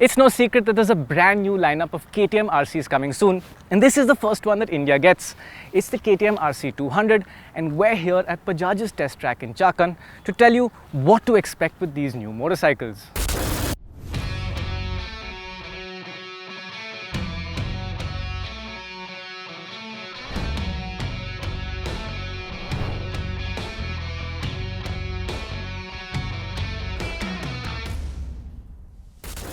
It's no secret that there's a brand new lineup of KTM RCs coming soon, and this is the first one that India gets. It's the KTM RC 200, and we're here at Bajaj's test track in Chakan to tell you what to expect with these new motorcycles.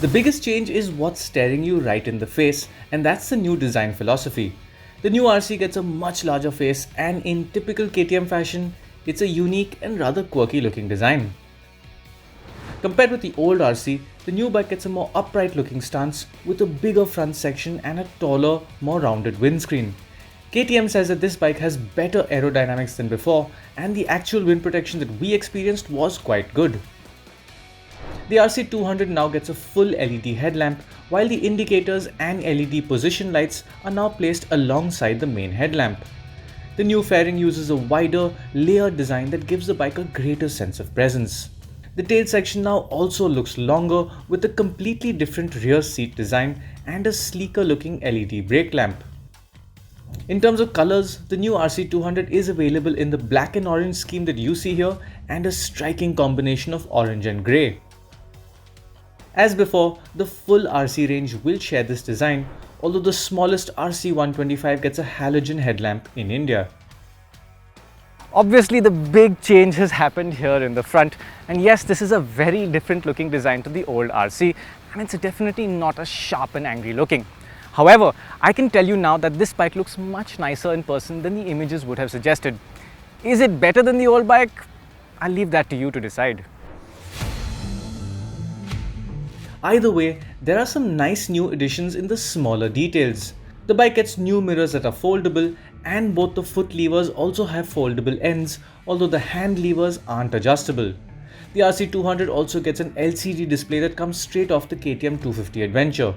The biggest change is what's staring you right in the face, and that's the new design philosophy. The new RC gets a much larger face, and in typical KTM fashion, it's a unique and rather quirky looking design. Compared with the old RC, the new bike gets a more upright looking stance with a bigger front section and a taller, more rounded windscreen. KTM says that this bike has better aerodynamics than before, and the actual wind protection that we experienced was quite good. The RC 200 now gets a full LED headlamp, while the indicators and LED position lights are now placed alongside the main headlamp. The new fairing uses a wider, layered design that gives the bike a greater sense of presence. The tail section now also looks longer with a completely different rear seat design and a sleeker looking LED brake lamp. In terms of colors, the new RC 200 is available in the black and orange scheme that you see here and a striking combination of orange and grey. As before, the full RC range will share this design, although the smallest RC 125 gets a halogen headlamp in India. Obviously, the big change has happened here in the front, and yes, this is a very different looking design to the old RC, and it's definitely not as sharp and angry looking. However, I can tell you now that this bike looks much nicer in person than the images would have suggested. Is it better than the old bike? I'll leave that to you to decide. Either way, there are some nice new additions in the smaller details. The bike gets new mirrors that are foldable, and both the foot levers also have foldable ends, although the hand levers aren't adjustable. The RC 200 also gets an LCD display that comes straight off the KTM 250 Adventure.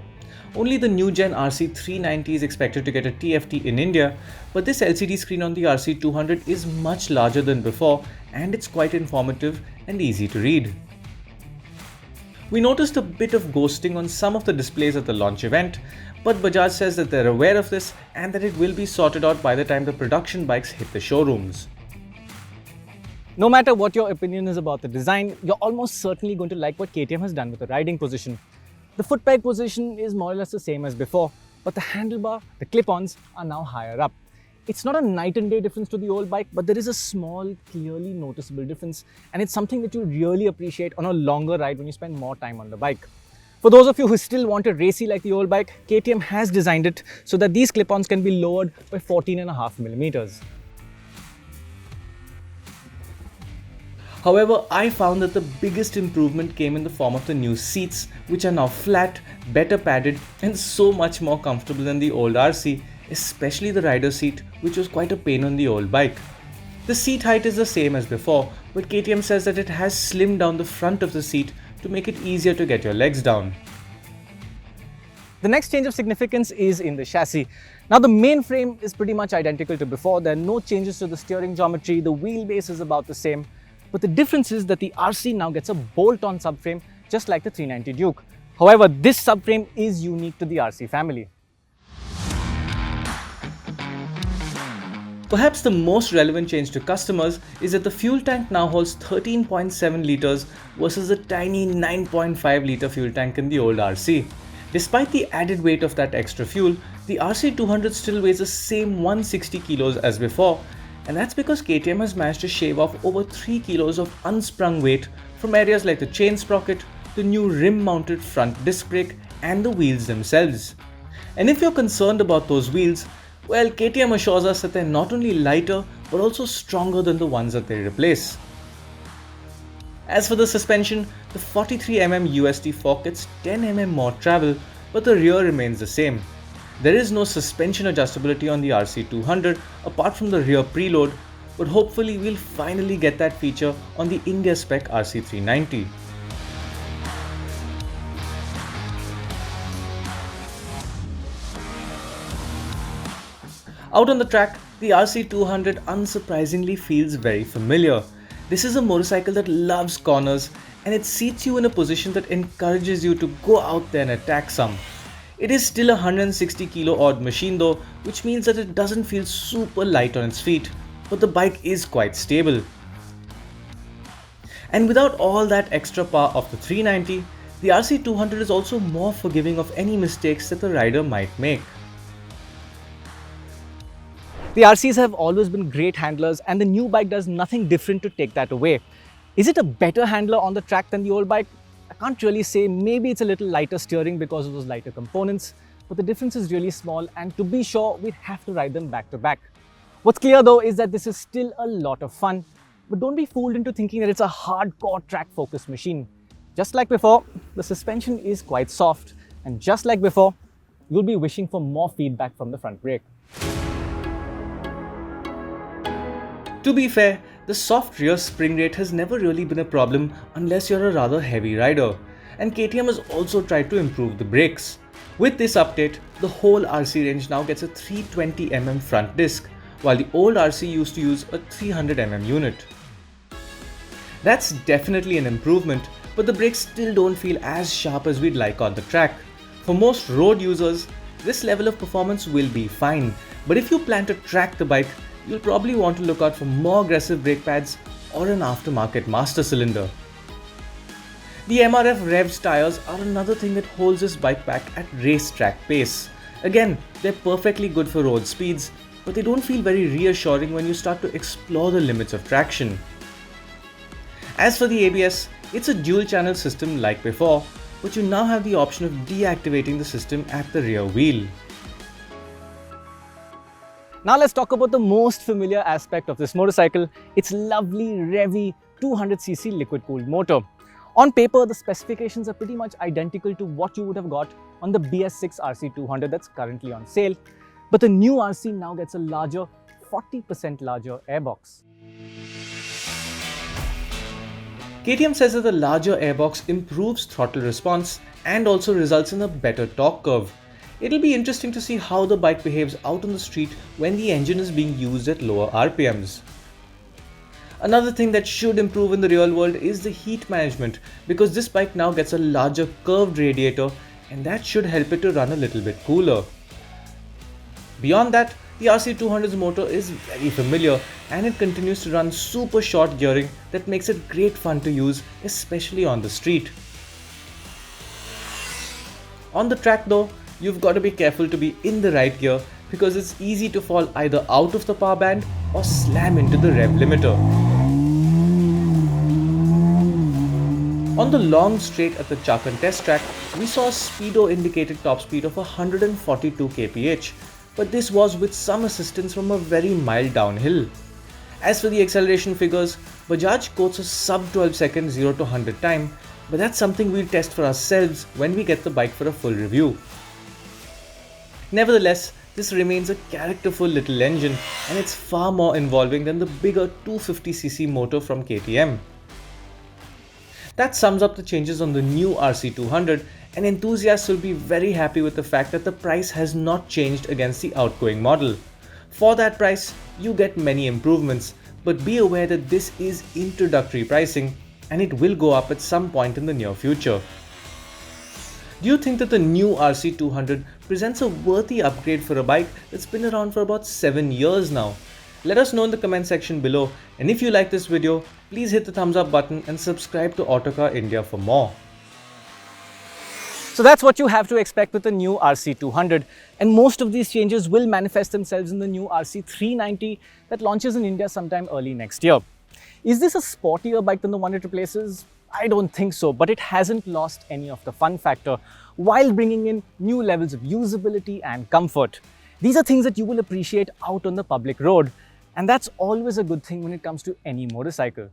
Only the new gen RC 390 is expected to get a TFT in India, but this LCD screen on the RC 200 is much larger than before, and it's quite informative and easy to read. We noticed a bit of ghosting on some of the displays at the launch event, but Bajaj says that they're aware of this and that it will be sorted out by the time the production bikes hit the showrooms. No matter what your opinion is about the design, you're almost certainly going to like what KTM has done with the riding position. The foot peg position is more or less the same as before, but the handlebar, the clip-ons are now higher up. It's not a night and day difference to the old bike, but there is a small, clearly noticeable difference, and it's something that you really appreciate on a longer ride when you spend more time on the bike. For those of you who still want it racy like the old bike, KTM has designed it so that these clip-ons can be lowered by 14.5mm. However, I found that the biggest improvement came in the form of the new seats, which are now flat, better padded, and so much more comfortable than the old RC, especially the rider seat, which was quite a pain on the old bike. The seat height is the same as before, but KTM says that it has slimmed down the front of the seat to make it easier to get your legs down. The next change of significance is in the chassis. Now the main frame is pretty much identical to before. There are no changes to the steering geometry, the wheelbase is about the same, but the difference is that the RC now gets a bolt-on subframe just like the 390 Duke. However, this subframe is unique to the RC family. Perhaps the most relevant change to customers is that the fuel tank now holds 13.7 litres versus the tiny 9.5 litre fuel tank in the old RC. Despite the added weight of that extra fuel, the RC 200 still weighs the same 160 kilos as before, and that's because KTM has managed to shave off over 3 kilos of unsprung weight from areas like the chain sprocket, the new rim-mounted front disc brake, and the wheels themselves. And if you're concerned about those wheels, well, KTM assures us that they're not only lighter but also stronger than the ones that they replace. As for the suspension, the 43mm USD fork gets 10mm more travel, but the rear remains the same. There is no suspension adjustability on the RC 200 apart from the rear preload, but hopefully we'll finally get that feature on the India spec RC 390. Out on the track, the RC 200 unsurprisingly feels very familiar. This is a motorcycle that loves corners, and it seats you in a position that encourages you to go out there and attack some. It is still a 160 kilo odd machine though, which means that it doesn't feel super light on its feet, but the bike is quite stable. And without all that extra power of the 390, the RC200 is also more forgiving of any mistakes that the rider might make. The RCs have always been great handlers, and the new bike does nothing different to take that away. Is it a better handler on the track than the old bike? I can't really say. Maybe it's a little lighter steering because of those lighter components, but the difference is really small, and to be sure, we'd have to ride them back to back. What's clear though is that this is still a lot of fun, but don't be fooled into thinking that it's a hardcore track-focused machine. Just like before, the suspension is quite soft, and just like before, you'll be wishing for more feedback from the front brake. To be fair, the soft rear spring rate has never really been a problem unless you're a rather heavy rider, and KTM has also tried to improve the brakes. With this update, the whole RC range now gets a 320mm front disc, while the old RC used to use a 300mm unit. That's definitely an improvement, but the brakes still don't feel as sharp as we'd like on the track. For most road users, this level of performance will be fine, but if you plan to track the bike, you'll probably want to look out for more aggressive brake pads or an aftermarket master cylinder. The MRF revs tires are another thing that holds this bike back at racetrack pace. Again, they're perfectly good for road speeds, but they don't feel very reassuring when you start to explore the limits of traction. As for the ABS, it's a dual channel system like before, but you now have the option of deactivating the system at the rear wheel. Now let's talk about the most familiar aspect of this motorcycle, its lovely, revvy 200cc liquid-cooled motor. On paper, the specifications are pretty much identical to what you would have got on the BS6 RC200 that's currently on sale, but the new RC now gets a larger, 40% larger airbox. KTM says that the larger airbox improves throttle response and also results in a better torque curve. It'll be interesting to see how the bike behaves out on the street when the engine is being used at lower RPMs. Another thing that should improve in the real world is the heat management, because this bike now gets a larger curved radiator and that should help it to run a little bit cooler. Beyond that, the RC200's motor is very familiar and it continues to run super short gearing that makes it great fun to use, especially on the street. On the track though, you've got to be careful to be in the right gear because it's easy to fall either out of the power band or slam into the rev limiter. On the long straight at the Chakan test track, we saw a speedo indicated top speed of 142 kph, but this was with some assistance from a very mild downhill. As for the acceleration figures, Bajaj quotes a sub 12 second 0 to 100 time, but that's something we'll test for ourselves when we get the bike for a full review. Nevertheless, this remains a characterful little engine and it's far more involving than the bigger 250cc motor from KTM. That sums up the changes on the new RC200, and enthusiasts will be very happy with the fact that the price has not changed against the outgoing model. For that price, you get many improvements, but be aware that this is introductory pricing and it will go up at some point in the near future. Do you think that the new RC200 presents a worthy upgrade for a bike that's been around for about 7 years now? Let us know in the comment section below, and if you like this video, please hit the thumbs up button and subscribe to Autocar India for more. So that's what you have to expect with the new RC200, and most of these changes will manifest themselves in the new RC390 that launches in India sometime early next year. Is this a sportier bike than the one it replaces? I don't think so, but it hasn't lost any of the fun factor while bringing in new levels of usability and comfort. These are things that you will appreciate out on the public road, and that's always a good thing when it comes to any motorcycle.